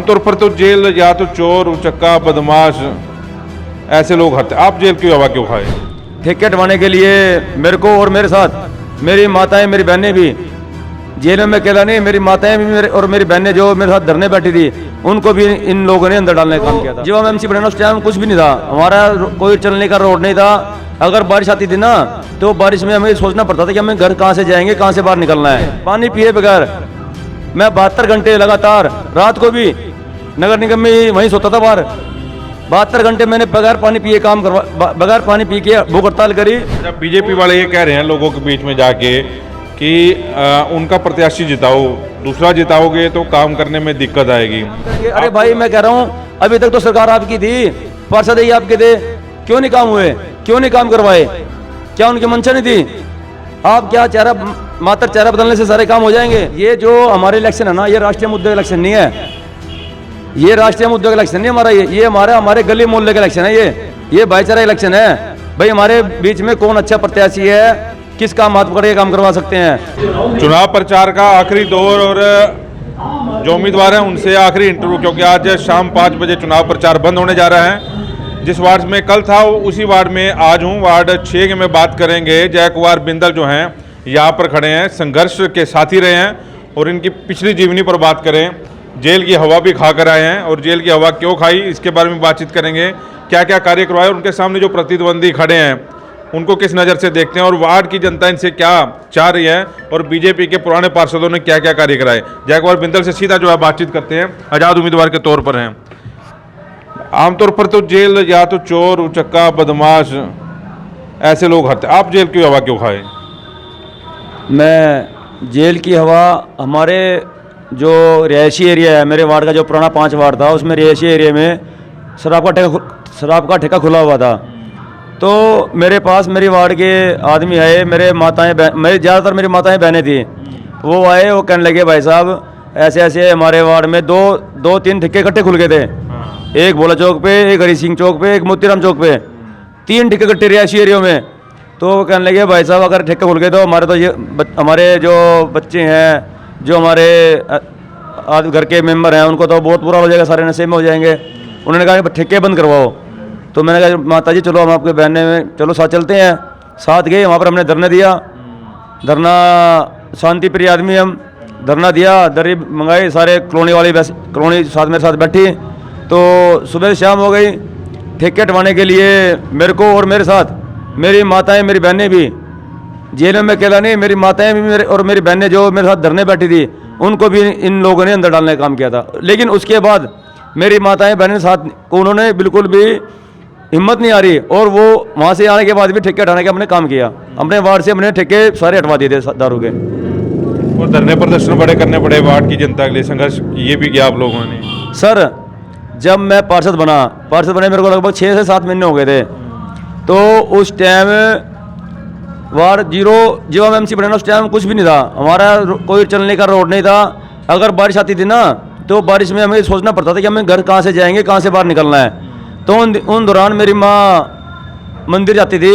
आमतौर पर तो जेल या तो चोर उचक्का बदमाश ऐसे लोग हटते, आप जेल की हवा क्यों खाए? ठेके हटवाने के लिए मेरे को और मेरे साथ मेरी माताएं मेरी बहनें भी जेल में मैं अकेला नहीं, मेरी माताएं भी मेरे और मेरी बहनें जो मेरे साथ धरने बैठी थी उनको भी इन लोगों ने अंदर डालने का काम किया था। जब हम एमसी बने उस टाइम कुछ भी नहीं था, हमारा कोई चलने का रोड नहीं था। अगर बारिश आती थी ना तो बारिश में हमें सोचना पड़ता था कि हमें घर कहाँ से जाएंगे, कहाँ से बाहर निकलना है। पानी पिए बगैर मैं 72 घंटे लगातार, रात को भी नगर निगम में वहीं सोता था बाहर। 72 घंटे मैंने बगैर पानी पिए काम करवा, बगैर पानी पी के भूख हड़ताल करी। जब बीजेपी वाले ये कह रहे हैं लोगों के बीच में जाके कि उनका प्रत्याशी जिताओ, दूसरा जिताओगे तो काम करने में दिक्कत आएगी। अरे भाई मैं कह रहा हूँ अभी तक तो सरकार आपकी थी, पार्षद ही आपके थे, क्यों नहीं काम हुए, क्यों नहीं काम करवाए? क्या उनकी मंशा नहीं थी? आप क्या मात्र चेहरा बदलने से सारे काम हो जाएंगे? ये जो हमारे इलेक्शन है ना, ये राष्ट्रीय मुद्दे का इलेक्शन नहीं है, ये राष्ट्रीय मुद्दे का इलेक्शन नहीं हमारा, ये हमारे गली मोहल्ले का इलेक्शन है। ये भाईचारा इलेक्शन है भाई। हमारे बीच में कौन अच्छा प्रत्याशी है, किसका हाथ पकड़ के काम करवा सकते हैं। चुनाव प्रचार का आखिरी दौर और जो उम्मीदवार हैं उनसे आखिरी इंटरव्यू, क्योंकि आज शाम 5 बजे चुनाव प्रचार बंद होने जा रहा है। जिस वार्ड में कल था उसी वार्ड में आज हूँ, वार्ड 6 की में बात करेंगे। जय कुमार बिंदल जो हैं यहाँ पर खड़े हैं, संघर्ष के साथी रहे हैं और इनकी पिछली जीवनी पर बात करें। जेल की हवा भी खा कर आए हैं और जेल की हवा क्यों खाई इसके बारे में बातचीत करेंगे। क्या क्या कार्य करवाए और उनके सामने जो प्रतिद्वंदी खड़े हैं उनको किस नज़र से देखते हैं और वार्ड की जनता इनसे क्या चाह रही है और बीजेपी के पुराने पार्षदों ने क्या क्या कार्य कराए। जयकुमार बिंदल से सीधा जो है बातचीत करते हैं, आज़ाद उम्मीदवार के तौर पर हैं। आमतौर पर तो जेल या तो चोर उचक्का बदमाश ऐसे लोग हटते, आप जेल की हवा क्यों खाए? मैं जेल की हवा, हमारे जो रिहायशी एरिया है, मेरे वार्ड का जो पुराना 5 वार्ड था उसमें रिहायशी एरिया में शराब का ठेका खुला हुआ था। तो मेरे पास मेरी वार्ड के आदमी आए, मेरे ज़्यादातर मेरी माताएं बहनें थी। वो आए, वो कहने लगे भाई साहब ऐसे ऐसे हमारे वार्ड में दो तीन ठेके इकट्ठे खुल गए थे। एक भोला चौक पे, एक हरी सिंह चौक पे, एक मोतीराम चौक पे, 3 ठेके इकट्ठे रिहायशी एरियो में। तो वो कहने लगे भाई साहब अगर ठेके खुल गए तो हमारे तो ये हमारे जो बच्चे हैं, जो हमारे घर के मेंबर हैं, उनको तो बहुत बुरा हो जाएगा, सारे नशे में हो जाएंगे। उन्होंने कहा ठेके बंद करवाओ। तो मैंने कहा माता जी चलो हम आपके बहने में चलो साथ चलते हैं। साथ गए, वहाँ पर हमने धरना दिया। धरना शांति प्रिय आदमी, हम धरना दिया, दरी मंगाई, सारे कॉलोनी साथ मेरे साथ बैठी। तो सुबह से शाम हो गई। ठेके हटवाने के लिए मेरे को और मेरे साथ मेरी माताएं मेरी बहनें भी, जेल में मैं अकेला नहीं, मेरी माताएं भी और मेरी बहनें जो मेरे साथ धरने बैठी थी उनको भी इन लोगों ने अंदर डालने का काम किया था। लेकिन उसके बाद मेरी माताएं बहनें साथ को उन्होंने बिल्कुल भी हिम्मत नहीं आ रही और वो वहाँ से आने के बाद भी ठेके हटाने का हमने काम किया। अपने वार्ड से हमने ठेके सारे हटवा दिए थे दारू के। और धरने प्रदर्शन बड़े करने पड़े वार्ड की जनता के लिए, संघर्ष ये भी किया आप लोगों ने? सर जब मैं पार्षद बने मेरे को लगभग 6 से 7 महीने हो गए थे। तो उस टाइम वार्ड 0 जब हम एमसी बने उस टाइम कुछ भी नहीं था, हमारा कोई चलने का रोड नहीं था। अगर बारिश आती थी ना तो बारिश में हमें सोचना पड़ता था कि हमें घर कहाँ से जाएंगे, कहाँ से बाहर निकलना है। तो उन दौरान मेरी माँ मंदिर जाती थी,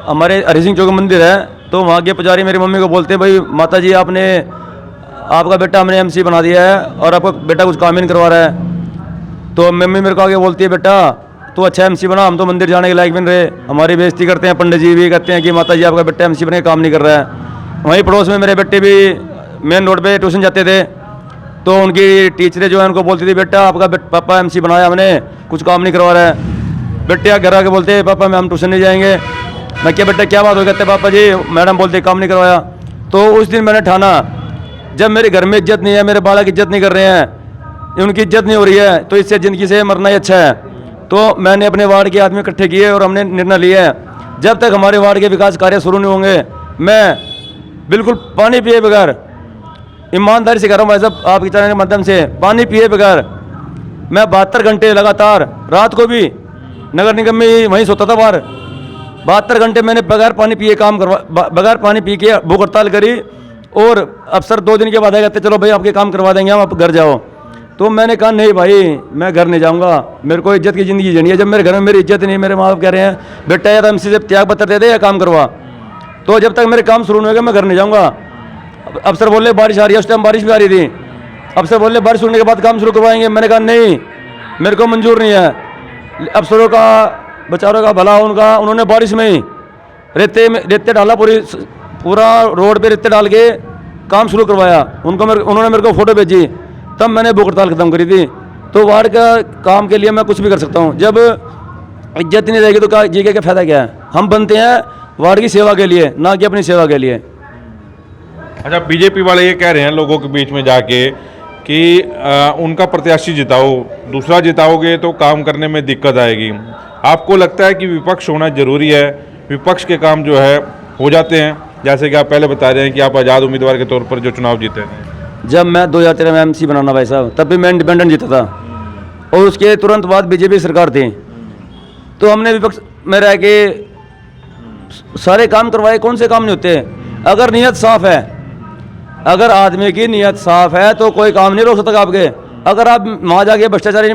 हमारे हरी सिंह चौक मंदिर है। तो वहाँ के पुजारी मेरी मम्मी को बोलते भाई माता जी आपका बेटा हमने एमसी बना दिया है और आपका बेटा कुछ काम ही नहीं करवा रहा है। तो मम्मी मेरे को आगे बोलती है बेटा तो अच्छा एमसी बना, हम तो मंदिर जाने के लायक बन रहे। हमारी बेइज्जती करते हैं, पंडित जी भी कहते हैं कि माता जी आपका बेटा एमसी बन के काम नहीं कर रहा है। वहीं पड़ोस में मेरे बेटे भी मेन रोड पे ट्यूशन जाते थे। तो उनकी टीचरें जो है उनको बोलती थी बेटा आपका पापा एमसी बनाया हमने, कुछ काम नहीं करवा रहा है। बेटे घर आके बोलते पापा हम ट्यूशन नहीं जाएंगे। मैं क्या बेटा क्या बात हो, कहते पापा जी मैडम बोलते काम नहीं करवाया। तो उस दिन मैंने ठाना जब मेरे घर में इज्जत नहीं है, मेरे बालक इज्जत नहीं कर रहे हैं, उनकी इज्जत नहीं हो रही है, तो इससे ज़िंदगी से मरना ही अच्छा है। तो मैंने अपने वार्ड के आदमी इकट्ठे किए और हमने निर्णय लिया है जब तक हमारे वार्ड के विकास कार्य शुरू नहीं होंगे मैं बिल्कुल पानी पिए बगैर, ईमानदारी से कह रहा हूँ भाई साहब आपके चैनल के माध्यम से, पानी पिए बगैर मैं 72 घंटे लगातार, रात को भी नगर निगम में वहीं सोता था बाहर। 72 घंटे मैंने बगैर पानी पिए बगैर पानी पी के भूख हड़ताल करी। और अफसर 2 दिन के बाद आए कहते चलो भाई आपके काम करवा देंगे हम, आप घर जाओ। तो मैंने कहा नहीं भाई मैं घर नहीं जाऊंगा, मेरे को इज्जत की ज़िंदगी जीनी है। जब मेरे घर में मेरी इज्जत नहीं, मेरे माँ बाप कह रहे हैं बेटा या तो हमसे जब त्याग पत्र दे दे या काम करवा, तो जब तक मेरे काम शुरू नहीं होगा मैं घर नहीं जाऊँगा। अफसर बोले बारिश आ रही है, उस टाइम बारिश भी आ रही थी। अफसर बोले बारिश होने के बाद काम शुरू करवाएंगे। मैंने कहा नहीं, मेरे को मंजूर नहीं है। अफसरों का बेचारों का भला उनका, उन्होंने बारिश में ही रेते डाला, पूरा रोड पे रेते डाल के काम शुरू करवाया। उन्होंने मेरे को फ़ोटो भेजी, तब मैंने भूख हड़ताल ख़त्म करी थी। तो वार्ड का काम के लिए मैं कुछ भी कर सकता हूँ। जब इज्जत नहीं रहेगी तो जी के फ़ायदा क्या है? हम बनते हैं वार्ड की सेवा के लिए, ना कि अपनी सेवा के लिए। अच्छा, बीजेपी वाले ये कह रहे हैं लोगों के बीच में जाके कि उनका प्रत्याशी जिताओ, दूसरा जिताओगे तो काम करने में दिक्कत आएगी। आपको लगता है कि विपक्ष होना ज़रूरी है? विपक्ष के काम जो है हो जाते हैं, जैसे कि आप पहले बता रहे हैं कि आप आज़ाद उम्मीदवार के तौर पर जो चुनाव जीते हैं। जब मैं 2013 में MC बनाना भाई साहब, तब भी मैं इंडिपेंडेंट जीता था, और उसके तुरंत बाद बीजेपी सरकार थी। तो हमने विपक्ष में रह के सारे काम करवाए। कौन से काम नहीं होते? अगर नीयत साफ है, अगर आदमी की नीयत साफ है तो कोई काम नहीं रोक सकता आपके। अगर आप वहाँ जाके भ्रष्टाचारी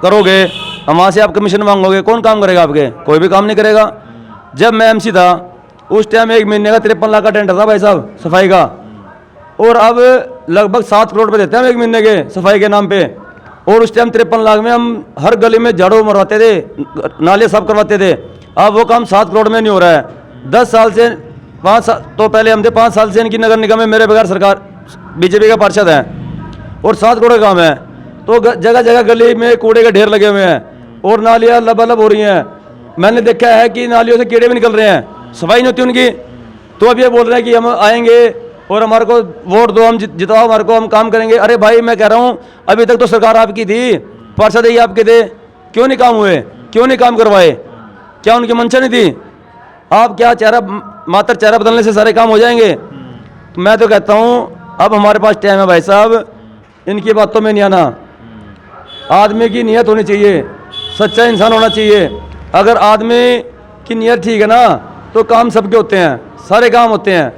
करोगे, वहाँ से आप कमीशन मांगोगे, कौन काम करेगा आपके? कोई भी काम नहीं करेगा। जब मैं MC था उस टाइम 1 महीने का 53 लाख का टेंडर था भाई साहब सफाई का, और अब लगभग 7 करोड़ रुपये देते हैं हम 1 महीने के सफाई के नाम पे। और उस टाइम 53 लाख में हम हर गली में झाड़ू मरवाते थे, नाले साफ करवाते थे। अब वो काम 7 करोड़ में नहीं हो रहा है। 10 साल से 5 साल तो पहले हम थे, 5 साल से इनकी नगर निगम में मेरे बगैर सरकार बीजेपी का पार्षद है, और 7 करोड़ का काम है। तो जगह जगह गली में कूड़े के ढेर लगे हुए हैं, और नालियाँ लबालब हो रही हैं। मैंने देखा है कि नालियों से कीड़े भी निकल रहे हैं, सफाई नहीं होती उनकी। तो अब ये बोल रहे हैं कि हम आएंगे और हमारे को वोट दो, हम जिताओ हमारे को, हम काम करेंगे। अरे भाई मैं कह रहा हूँ, अभी तक तो सरकार आपकी थी, पार्षद ही आपके थे, क्यों नहीं काम हुए? क्यों नहीं काम करवाए? क्या उनकी मंशा नहीं थी? आप क्या मात्र चेहरा बदलने से सारे काम हो जाएंगे? तो मैं तो कहता हूँ अब हमारे पास टाइम है भाई साहब, इनकी बातों में नहीं आना। आदमी की नीयत होनी चाहिए, सच्चा इंसान होना चाहिए। अगर आदमी की नीयत ठीक है ना तो काम सबके होते हैं, सारे काम होते हैं,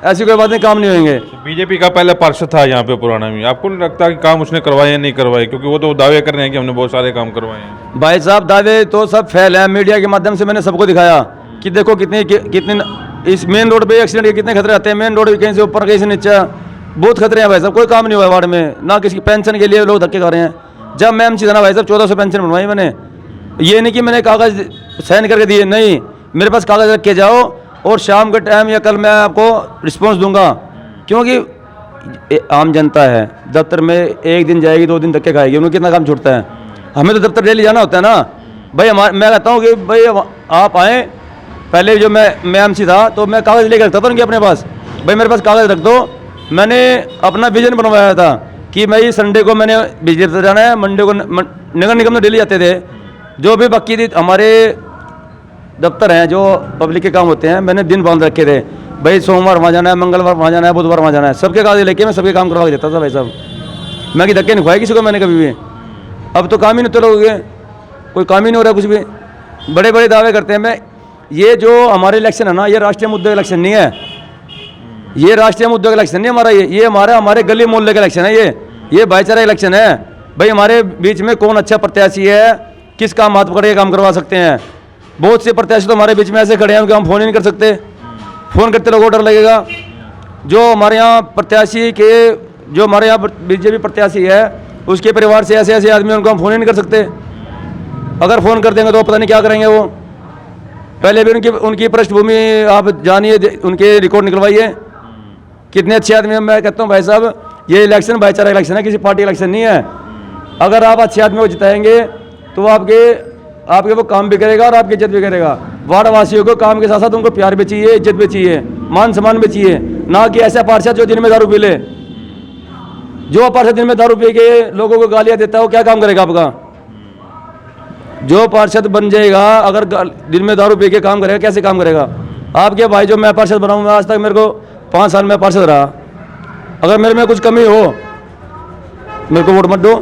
ऐसी कोई बात नहीं काम नहीं होंगे। बीजेपी का पहले पार्षद था यहाँ पे पुराना में, आपको नहीं लगता कि काम उसने करवाए या नहीं करवाए? क्योंकि वो तो दावे कर रहे हैं कि हमने बहुत सारे काम करवाए हैं। भाई साहब दावे तो सब फैल है, मीडिया के माध्यम से मैंने सबको दिखाया कि देखो कितने इस मेन रोड पे एक्सीडेंट के कितने खतरे आते हैं। मेन रोड कहीं से ऊपर कहीं से नीचे बहुत खतरे हैं भाई साहब। कोई काम नहीं हुआ वार्ड में, ना किसी पेंशन के लिए लोग धक्के खा रहे हैं। जब मैं MC था ना भाई साहब 1400 पेंशन बनवाई मैंने। ये नहीं कि मैंने कागज़ साइन करके दिए, नहीं, मेरे पास कागज़ रख के जाओ और शाम के टाइम या कल मैं आपको रिस्पॉन्स दूंगा। क्योंकि आम जनता है, दफ्तर में 1 दिन जाएगी 2 दिन धक्के खाएगी, उन्हें कितना काम छूटता है? हमें तो दफ्तर डेली जाना होता है ना भाई। मैं कहता हूँ कि भाई आप आएँ। पहले जो मैं MC था तो मैं कागज़ लेकर रखता था उनके अपने पास, भाई मेरे पास कागज़ रख दो। मैंने अपना विजन बनवाया था कि मैं ये संडे को मैंने बिजली दफ्तर जाना है, मंडे को नगर निगम में डेली जाते थे। जो भी बाकी थी हमारे दफ्तर हैं जो पब्लिक के काम होते हैं, मैंने दिन बांध रखे थे, भाई सोमवार वहाँ जाना है, मंगलवार वहाँ जाना है, बुधवार वहाँ जाना है। सबके कागज लेके मैं सबके काम करवा के देता था भाई साहब। मैं कि धक्के नहीं खुआई किसी को मैंने कभी भी। अब तो काम ही नहीं होते लोगों के, कोई काम ही नहीं हो रहा कुछ भी। बड़े बड़े दावे करते हैं। मैं ये जो हमारे इलेक्शन है ना, ये राष्ट्रीय मुद्दे का इलेक्शन नहीं है, ये राष्ट्रीय मुद्दे का इलेक्शन नहीं हमारा। ये हमारे गली मोहल्ले का इलेक्शन है। ये भाईचारा इलेक्शन है भाई। हमारे बीच में कौन अच्छा प्रत्याशी है, किसका हाथ पकड़ के काम करवा सकते हैं। बहुत से प्रत्याशी तो हमारे बीच में ऐसे खड़े हैं कि हम फ़ोन ही नहीं कर सकते, फ़ोन करते लोगों को डर लगेगा। जो हमारे यहाँ प्रत्याशी के, जो हमारे यहाँ बीजेपी प्रत्याशी है उसके परिवार से ऐसे ऐसे आदमी, उनको हम फ़ोन ही नहीं कर सकते। अगर फ़ोन कर देंगे तो पता नहीं क्या करेंगे वो। पहले भी उनकी पृष्ठभूमि आप जानिए, उनके रिकॉर्ड निकलवाइए, कितने अच्छे आदमी हैं। मैं कहता हूँ भाई साहब ये इलेक्शन भाईचारा इलेक्शन है, किसी पार्टी इलेक्शन नहीं है। अगर आप अच्छे आदमी को जिताएंगे तो आपके वो काम भी करेगा और आपकी इज्जत भी करेगा। वार्ड वासियों को काम के साथ साथ उनको प्यार भी चाहिए, इज्जत भी चाहिए, मान सम्मान भी चाहिए। ना कि ऐसा पार्षद जो दिन में दारू पी ले। जो पार्षद दिन में दारू पी के लोगों को गालियाँ देता है वो क्या काम करेगा आपका? जो पार्षद बन जाएगा अगर दिन में दारू पी के काम करेगा, कैसे काम करेगा? आपके भाई जो मैं पार्षद बनाऊँ, आज तक मेरे को 5 साल में पार्षद रहा। अगर मेरे में कुछ कमी हो मेरे को वोट मत दो।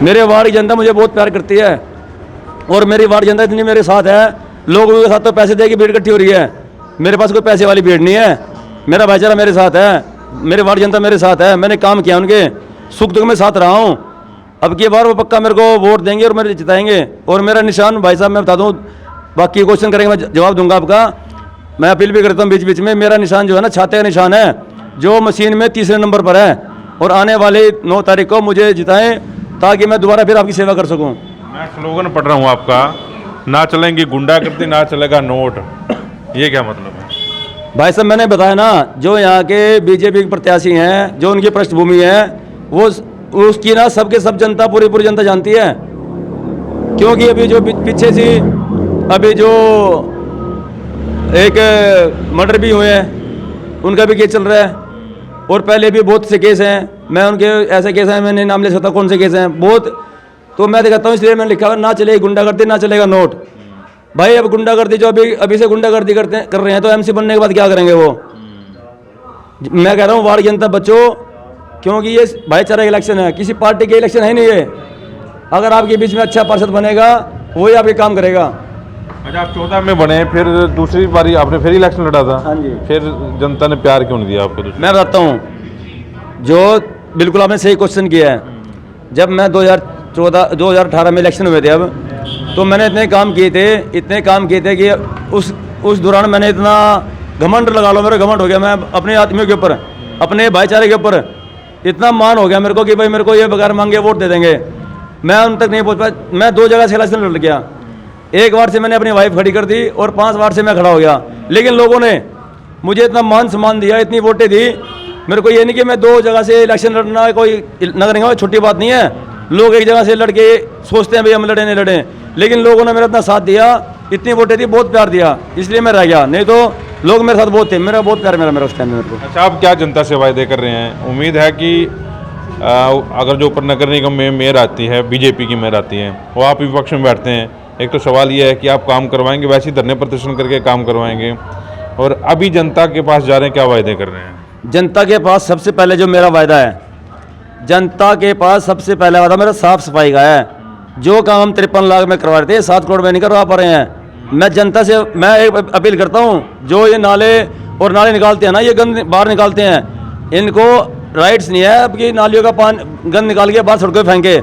मेरे वार्ड की जनता मुझे बहुत प्यार करती है और मेरी वार्ड जनता इतनी मेरे साथ है। लोगों के साथ तो पैसे दे के भीड़ इकट्ठी हो रही है, मेरे पास कोई पैसे वाली भीड़ नहीं है। मेरा भाईचारा मेरे साथ है, मेरे वार्ड जनता मेरे साथ है। मैंने काम किया, उनके सुख दुख में साथ रहा हूँ। अब की बार वो पक्का मेरे को वोट देंगे और मेरे जिताएंगे। और मेरा निशान भाई साहब मैं बता दूँ, बाकी क्वेश्चन करेंगे मैं जवाब दूंगा आपका। मैं अपील भी करता हूँ बीच बीच में, मेरा निशान जो है ना छाते का निशान है, जो मशीन में 3रे नंबर पर है। और आने वाले 9 तारीख को मुझे जिताएं ताकि मैं दोबारा फिर आपकी सेवा कर सकूं। मैं स्लोगन पढ़ रहा हूँ आपका, ना चलेंगी गुंडागर्दी, ना चलेगा नोट, ये क्या मतलब है? भाई साहब मैंने बताया ना, जो यहाँ के बीजेपी के प्रत्याशी हैं, जो उनकी पृष्ठभूमि है, वो उसकी ना सबके सब जनता, पूरी जनता जानती है। क्योंकि अभी जो पीछे से अभी जो एक मर्डर भी हुए हैं, उनका भी केस चल रहा है, और पहले भी बहुत से केस हैं। मैं उनके ऐसे केस हैं, मैंने नाम ले सकता कौन से केस हैं, बहुत। तो मैं दिखाता हूँ, इसलिए मैंने लिखा हुआ ना चलेगी गुंडागर्दी, ना चलेगा नोट। भाई अब गुंडागर्दी जो अभी से गुंडागर्दी कर रहे हैं, तो एमसी बनने के बाद क्या करेंगे वो? मैं कह रहा हूँ वार्ड जनता बचो, क्योंकि ये भाईचारा इलेक्शन है, किसी पार्टी के इलेक्शन है नहीं ये। अगर आपके बीच में अच्छा पार्षद बनेगा, वही आपके काम करेगा। अच्छा, आप 14 में बने, फिर दूसरी बारी आपने फिर इलेक्शन लड़ा था। हाँ जी। फिर जनता ने प्यार क्यों नहीं दिया आपको? मैं बताता हूँ, जो बिल्कुल आपने सही क्वेश्चन किया है। जब मैं 2018 में इलेक्शन हुए थे, अब तो मैंने इतने काम किए थे कि उस दौरान मैंने इतना घमंड लगा लो, मेरा घमंड हो गया। मैं अपने आदमियों के ऊपर, अपने भाईचारे के ऊपर इतना मान हो गया मेरे को कि भाई मेरे को ये बगैर मांगे वोट दे देंगे। मैं उन तक नहीं पहुँच पाया। मैं 2 जगह से इलेक्शन लड़ गया। 1 वार्ड से मैंने अपनी वाइफ खड़ी कर दी और 5 वार्ड से मैं खड़ा हो गया। लेकिन लोगों ने मुझे इतना मान सम्मान दिया, इतनी वोटें दी मेरे को। ये नहीं कि मैं 2 जगह से इलेक्शन लड़ना कोई नगर निगम छोटी बात नहीं है। लोग एक जगह से लड़के सोचते हैं भाई हम लड़े नहीं लड़े, लेकिन लोगों ने मेरा इतना साथ दिया, इतनी वोटें दी, बहुत प्यार दिया, इसलिए मैं रह गया। नहीं तो लोग मेरे साथ बहुत थे, मेरा बहुत प्यार मेरा उस टाइम में मेरे को। अच्छा, आप क्या जनता से वायदे कर रहे हैं? उम्मीद है कि अगर जो ऊपर नगर निगम में मेयर आती है, बीजेपी की मेयर आती है, वो आप विपक्ष में बैठते हैं, एक तो सवाल ये है कि आप काम करवाएंगे, वैसे ही धरने प्रदर्शन करके काम करवाएंगे, और अभी जनता के पास जा रहे हैं, क्या वायदे कर रहे हैं? जनता के पास सबसे पहले जो मेरा वायदा है, जनता के पास सबसे पहला वादा मेरा साफ सफाई का है। जो काम हम 53 लाख में करवा रहे थे, 7 करोड़ में नहीं करवा पा रहे हैं। मैं जनता से मैं एक अपील करता हूँ, जो ये नाले निकालते हैं ना, ये गंद बाहर निकालते हैं, इनको राइट्स नहीं है अब कि नालियों का पानी गंद निकाल के बाहर सड़कों पर फेंके।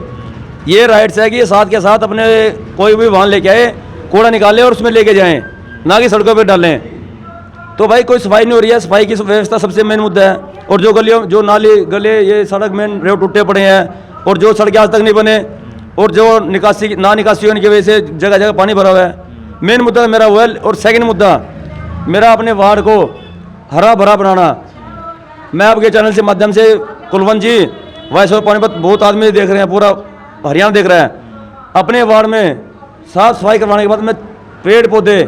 ये राइट्स है कि ये साथ के साथ अपने कोई भी वाहन लेके आए, कूड़ा निकालें और उसमें लेके जाएं, ना कि सड़कों पर डालें। तो भाई कोई सफाई नहीं हो रही है, सफाई की व्यवस्था सबसे मेन मुद्दा है। और जो गलियों, जो नाली गले, ये सड़क मेन रोड टूटे पड़े हैं, और जो सड़कें आज तक नहीं बने, और जो निकासी होने की वजह से जगह जगह पानी भरा हुआ है। मेन मुद्दा मेरा वो है। और सेकंड मुद्दा मेरा अपने वार्ड को हरा भरा बनाना। मैं आपके चैनल से माध्यम से, कुलवंत जी, वॉइस ऑफ पानीपत, बहुत आदमी देख रहे हैं, पूरा हरियाणा देख रहा है। अपने वार्ड में साफ सफाई करवाने के बाद मैं पेड़ पौधे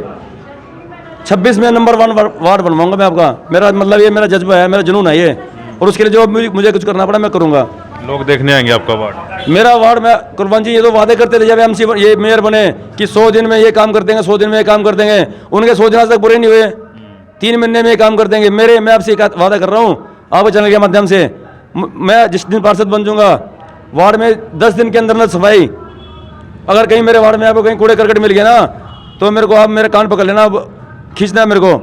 26 में नंबर 1 वार्ड बनवाऊंगा मैं आपका। मेरा मतलब ये मेरा जज्बा है, मेरा जुनून है ये, और उसके लिए जो मुझे कुछ करना पड़ा मैं करूंगा। लोग देखने आएंगे आपका वार्ड? मेरा वार्ड में कुलवंत जी ये तो वादे करते थे जब एमसी ये मेयर बने कि 100 दिन में ये काम कर देंगे, 100 दिन में ये काम कर देंगे। उनके 100 दिन आज तक पूरे नहीं हुए। 3 महीने में ये काम कर देंगे। मैं आपसे वादा कर रहा हूँ आपके चैनल के माध्यम से, मैं जिस दिन पार्षद बन जाऊंगा, वार्ड में 10 दिन के अंदर सफाई। अगर कहीं मेरे वार्ड में आपको कहीं कूड़े करकट मिल गया ना, तो मेरे को आप मेरे कान पकड़ लेना, खींचना है मेरे को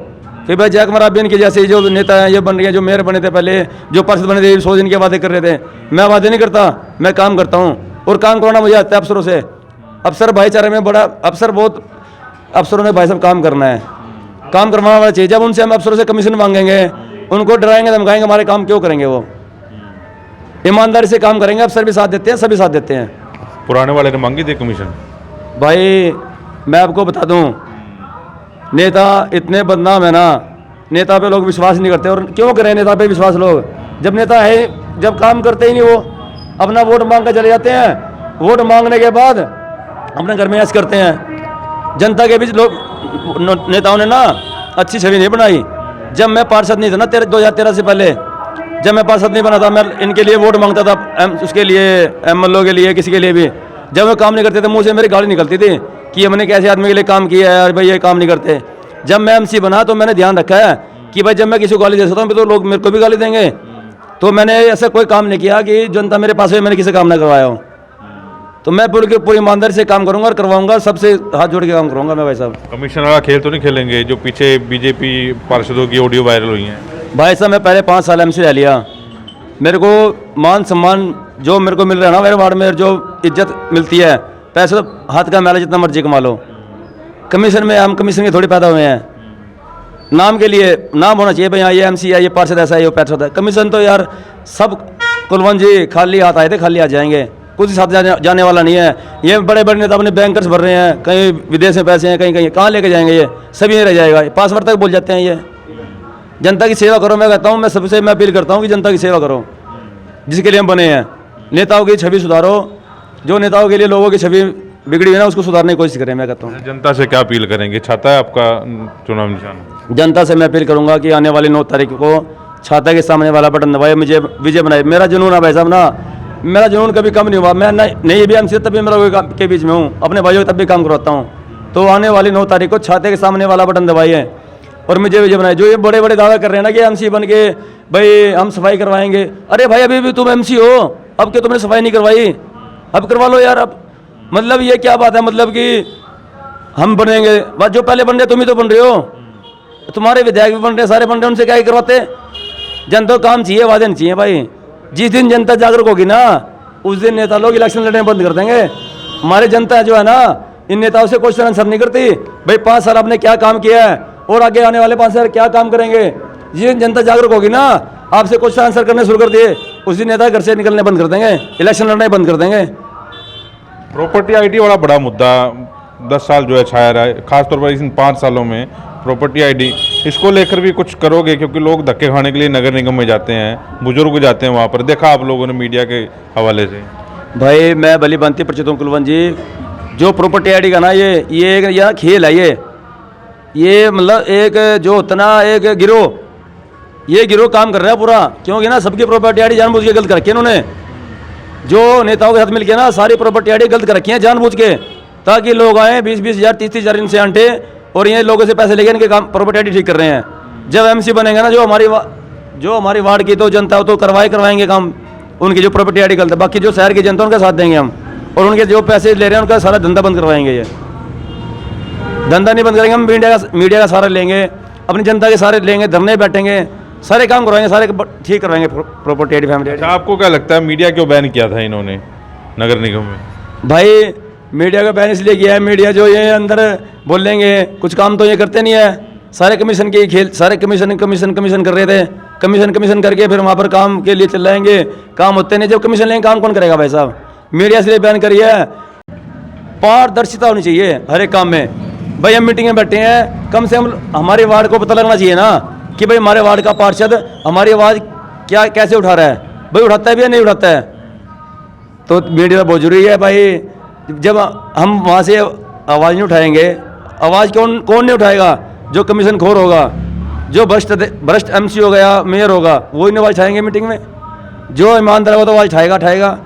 कि भाई जयकुमार आप इनके जैसे जो नेता हैं, ये बन रहे हैं, जो मेयर बने थे पहले, जो पार्षद बने थे, 100 दिन के वादे कर रहे थे। मैं वादे नहीं करता, मैं काम करता हूँ, और काम करवाना मुझे आता है अफसरों से। अफसर भाईचारे में बड़ा अफसर, बहुत अफसरों ने भाई साहब काम करना है, काम करवाना वाला चाहिए। जब उनसे हम अफसरों से कमीशन मांगेंगे, उनको डराएंगे, धमकाएंगे, हमारे काम क्यों करेंगे? वो ईमानदारी से काम करेंगे। अफसर भी साथ देते हैं, सभी साथ देते हैं। पुराने वाले ने मांगी थी कमीशन? भाई मैं आपको बता दूं, नेता इतने बदनाम है ना, नेता पे लोग विश्वास नहीं करते। और क्यों करें नेता पे विश्वास लोग, जब नेता है, जब काम करते ही नहीं, वो अपना वोट मांग कर चले जाते हैं। वोट मांगने के बाद अपने घर में ऐश करते हैं। जनता के बीच लोग, नेताओं ने ना अच्छी छवि नहीं बनाई। जब मैं पार्षद नहीं था ना 2013 से पहले, जब मैं पार्षद नहीं बना था, मैं इनके लिए वोट मांगता था, उसके लिए, एमएलए के लिए, किसी के लिए भी। जब वो काम नहीं करते थे, मुँह से मेरी गाली निकलती थी कि हमने कैसे आदमी के लिए काम किया है यार, भाई ये काम नहीं करते। जब मैं एमसी बना तो मैंने ध्यान रखा है कि भाई जब मैं किसी को गाली दे सकता हूँ तो लोग मेरे को भी गाली देंगे। तो मैंने ऐसा कोई काम नहीं किया कि जनता मेरे पास है मैंने किसी काम ना करवाया हो। तो मैं पूरी ईमानदारी से काम करूंगा और करवाऊंगा, सबसे हाथ जोड़ के काम करूंगा मैं। भाई साहब कमीशन वाला खेल तो नहीं खेलेंगे जो पीछे बीजेपी पार्षदों की ऑडियो वायरल हुई हैं? भाई साहब मैं पहले 5 साल एमसी रह लिया, मेरे को मान सम्मान जो मेरे को मिल रहा है ना मेरे वार्ड में, जो इज्जत मिलती है, पैसे तो हाथ का मैला जितना मर्जी कमा लो। कमीशन में हम कमीशन के थोड़ी पैदा हुए हैं, नाम के लिए नाम होना चाहिए भाई हाँ ये एमसी है, ये पार्षद ऐसा है, ये पार्षद है। कमीशन तो यार सब कुलवंत जी खाली हाथ आए थे, खाली हाथ जाएंगे, कुछ साथ जाने वाला नहीं है। ये बड़े बड़े नेता अपने बैंकर्स भर रहे हैं, कहीं विदेश में पैसे हैं, कहीं कहीं, कहाँ लेके जाएंगे ये, सभी यहीं रह जाएगा। पासवर्ड तक बोल जाते हैं ये। जनता की सेवा करो, मैं कहता हूँ, मैं सबसे मैं अपील करता हूँ कि जनता की सेवा करो, जिसके लिए हम बने हैं। नेताओं की छवि सुधारो, जो नेताओं के लिए लोगों की छवि बिगड़ी है ना, उसको सुधारने की कोशिश करें, मैं कहता हूँ। जनता से क्या अपील करेंगे? छाता है आपका चुनाव निशान? जनता से मैं अपील करूंगा कि आने वाली 9 तारीख को छाता के सामने वाला बटन दबाए, मुझे विजय बनाए। मेरा जुनून है भाई साहब ना, मेरा जुनून कभी कम नहीं हुआ। मैं नहीं भी एमसी तब भी मेरा कोई के बीच में हूँ, अपने भाइयों तब भी काम करवाता हूँ। तो आने वाली 9 तारीख को छाते के सामने वाला बटन दबाइए और मुझे विजय बनाए। जो ये बड़े बड़े दावा कर रहे हैं ना कि एमसी बन के भाई हम सफाई करवाएंगे, अरे भाई अभी भी तुम एमसी हो, अब क्या तुमने सफाई नहीं करवाई? अब करवा लो यार। अब मतलब ये क्या बात है, मतलब कि हम बनेंगे, बस जो पहले बन रहे तुम ही तो बन रहे हो, तुम्हारे विधायक भी बन रहे, सारे बन रहे, उनसे क्या ही करवाते? जनता को काम चाहिए, वादे नहीं चाहिए भाई। जिस दिन जनता जागरूक होगी ना, उस दिन नेता लोग इलेक्शन लड़ने बंद कर देंगे। हमारे जनता जो है ना, इन नेताओं से क्वेश्चन आंसर नहीं करती भाई 5 साल आपने क्या काम किया है और आगे आने वाले 5 साल क्या काम करेंगे। जिस दिन जनता जागरूक होगी ना, आपसे क्वेश्चन आंसर करने शुरू कर दिए, उस दिन नेता घर से निकलने बंद कर देंगे, इलेक्शन लड़ने बंद कर देंगे। प्रॉपर्टी आईडी बड़ा बड़ा मुद्दा 10 साल जो है छाया रहा है, खासतौर पर इन 5 सालों में प्रॉपर्टी आईडी, इसको लेकर भी कुछ करोगे? क्योंकि लोग धक्के खाने के लिए नगर निगम में जाते हैं, बुजुर्ग जाते हैं वहाँ पर, देखा आप लोगों ने मीडिया के हवाले से। भाई मैं भली बनती परिचित हूँ कुलवंत जी, जो प्रॉपर्टी आईडी का ना ये एक यहाँ खेल है, ये मतलब एक जो होता ना एक गिरोह, ये गिरोह काम कर रहा है पूरा। क्योंकि ना सबकी प्रॉपर्टी आईडी जानबूझ के गलत कर रखी है इन्होंने, जो नेताओं के साथ मिलकर ना सारी प्रॉपर्टी आईडी गलत कर रखी है जानबूझ के, ताकि लोग आए 20-20 हज़ार 30-30 हज़ार इनसे अंटे और ये लोगों से पैसे लेके इनके काम प्रॉपर्टी आईडी ठीक कर रहे हैं। जब एमसी बनेंगे ना, जो हमारी वार्ड की तो जनता तो करवाएंगे काम, उनकी जो प्रॉपर्टी आईडी गलत है, बाकी जो शहर की जनता उनका साथ देंगे हम, और उनके जो पैसे ले रहे हैं उनका सारा धंधा बंद करवाएंगे। ये धंधा नहीं बंद करेंगे हम, मीडिया का सारा लेंगे, अपनी जनता के सारे लेंगे, धरने बैठेंगे, सारे काम करवाएंगे, सारे ठीक करवाएंगे प्रॉपर्टी आईडी फैमिली आईडी। आपको क्या लगता है मीडिया क्यों बैन किया था इन्होंने नगर निगम में? भाई मीडिया का बैन इसलिए किया है, मीडिया जो ये अंदर बोलेंगे, कुछ काम तो ये करते नहीं है, सारे कमीशन के खेल, सारे कमीशन कर रहे थे, कमीशन करके फिर वहाँ पर काम के लिए चिल्लाएंगे, काम होते नहीं, जब कमीशन लेंगे काम कौन करेगा भाई साहब? मीडिया इसलिए बैन करी है। पारदर्शिता होनी चाहिए हर एक काम में। भाई हम मीटिंग में बैठे हैं, कम से कम हमारे वार्ड को पता लगना चाहिए ना कि भाई हमारे वार्ड का पार्षद हमारी आवाज़ क्या कैसे उठा रहा है, भाई उठाता है भी या नहीं उठाता है। तो मीडिया बहुत जरूरी है भाई। जब हम वहाँ से आवाज़ नहीं उठाएंगे, आवाज़ कौन नहीं उठाएगा? जो कमीशन खोर होगा, जो भ्रष्ट एमसी हो गया, मेयर होगा, वो इन आवाज़ उठाएंगे मीटिंग में। जो ईमानदार होगा तो आवाज़ उठाएगा,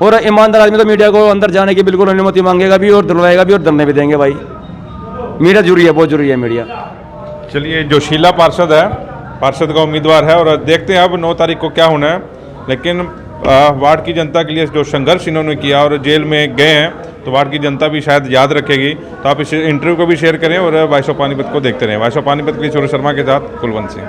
और ईमानदार आदमी तो मीडिया को अंदर जाने की बिल्कुल अनुमति मांगेगा भी और दिलवाएगा भी और धरने भी देंगे। भाई मीडिया जरूरी है, बहुत जरूरी है मीडिया। चलिए, जो शीला पार्षद है, पार्षद का उम्मीदवार है, और देखते हैं अब 9 तारीख को क्या होना है। लेकिन वार्ड की जनता के लिए जो संघर्ष इन्होंने किया और जेल में गए हैं, तो वार्ड की जनता भी शायद याद रखेगी। तो आप इस इंटरव्यू को भी शेयर करें और वॉइस ऑफ पानीपत को देखते रहें। वॉइस ऑफ पानीपत के लिए सूर्य शर्मा के साथ कुलवंत सिंह।